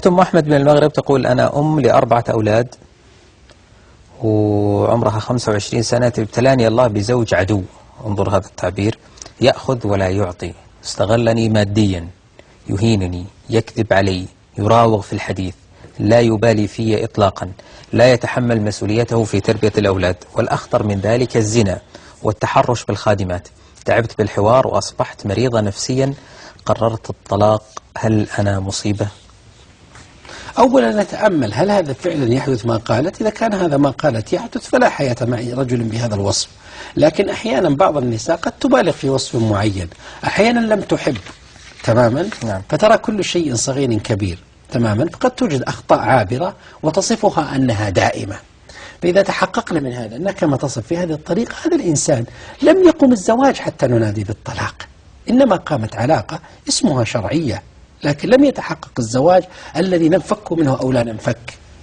أخت أم أحمد من المغرب تقول: أنا أم ل4 أولاد وعمرها 25 سنة، ابتلاني الله بزوج عدو، انظر هذا التعبير، يأخذ ولا يعطي، استغلني ماديا، يهينني، يكذب علي، يراوغ في الحديث، لا يبالي في إطلاقا، لا يتحمل مسؤوليته في تربية الأولاد، والأخطر من ذلك الزنا والتحرش بالخادمات. تعبت بالحوار وأصبحت مريضة نفسيا، قررت الطلاق، هل أنا مصيبة؟ أولا نتأمل هل هذا فعلا يحدث ما قالت. إذا كان هذا ما قالت يحدث فلا حياة مع رجل بهذا الوصف. لكن أحيانا بعض النساء قد تبالغ في وصف معين، أحيانا لم تحب تماما، نعم. فترى كل شيء صغير كبير تماما، فقد توجد أخطاء عابرة وتصفها أنها دائمة. فإذا تحققنا من هذا أنك كما تصف في هذه الطريقة، هذا الإنسان لم يقم الزواج حتى ننادي بالطلاق، إنما قامت علاقة اسمها شرعية، لكن لم يتحقق الزواج الذي ننفك منه أو لا ننفك،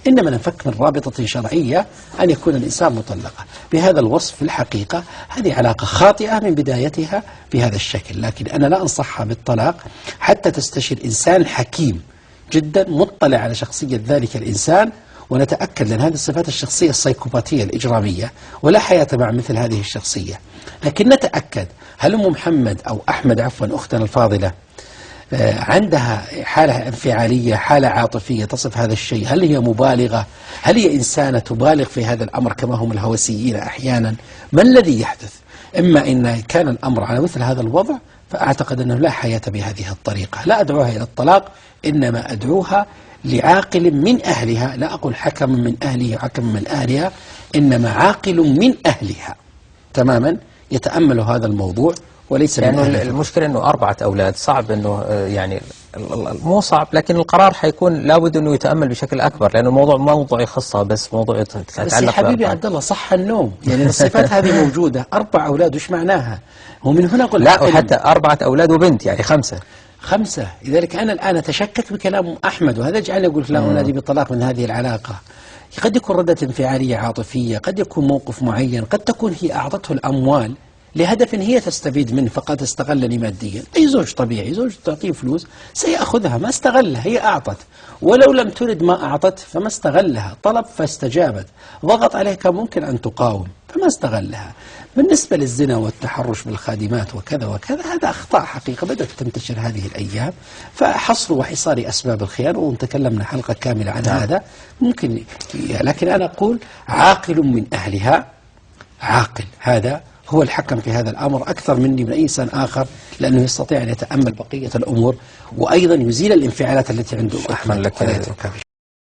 إنما ننفك من رابطة شرعية أن يكون الإنسان مطلقا بهذا الوصف. في الحقيقة هذه علاقة خاطئة من بدايتها بهذا الشكل، لكن أنا لا أنصحها بالطلاق حتى تستشير إنسان حكيم جدا مطلع على شخصية ذلك الإنسان، ونتأكد، لأن هذه الصفات الشخصية السيكوباتية الإجرامية ولا حياة مع مثل هذه الشخصية. لكن نتأكد هل أم محمد أو أحمد عفوا أختنا الفاضلة عندها حالة انفعالية، حالة عاطفية تصف هذا الشيء؟ هل هي مبالغة؟ هل هي إنسانة تبالغ في هذا الأمر كما هم الهوسيين أحيانا؟ ما الذي يحدث؟ إما إن كان الأمر على مثل هذا الوضع فأعتقد أنه لا حياة بهذه الطريقة، لا أدعوها إلى الطلاق، إنما أدعوها لعاقل من أهلها، لا أقول حكم من أهله وحكم من أهلها، إنما عاقل من أهلها تماما يتأمل هذا الموضوع وليس يعني من المشكلة أنه 4 أولاد صعب أنه يعني مو صعب، لكن القرار حيكون لابد أنه يتأمل بشكل أكبر، لأنه الموضوع موضوع يخصها بس، موضوع يتعلق بس يا حبيبي عبد الله صح النوم، يعني الصفات هذه موجودة. 4 أولاد وش معناها؟ ومن هنا قل لا، وحتى 4 أولاد وبنت يعني 5. لذلك أنا الآن أتشكك بكلام أحمد، وهذا جعلني أقول لا أنادي بالطلاق من هذه العلاقة. قد يكون ردة انفعالية عاطفية، قد يكون موقف معين، قد تكون هي أعطته الأموال لهدف هي تستفيد منه، فقد استغلني ماديا. أي زوج طبيعي، زوج تعطيه فلوس سيأخذها، ما استغلها، هي أعطت، ولو لم ترد ما أعطت فما استغلها، طلب فاستجابت، ضغط عليه كان ممكن أن تقاوم فما استغلها. بالنسبة للزنا والتحرش بالخادمات وكذا وكذا، هذا أخطاء حقيقة بدأت تنتشر هذه الأيام، فحصر وحصار أسباب الخيانة، وتكلمنا حلقة كاملة عن هذا ممكن. لكن أنا أقول عاقل من أهلها، عاقل هذا هو الحكم في هذا الأمر أكثر مني من أي إنسان آخر، لأنه يستطيع أن يتأمل بقية الأمور وأيضا يزيل الانفعالات التي عنده. شكرا لك.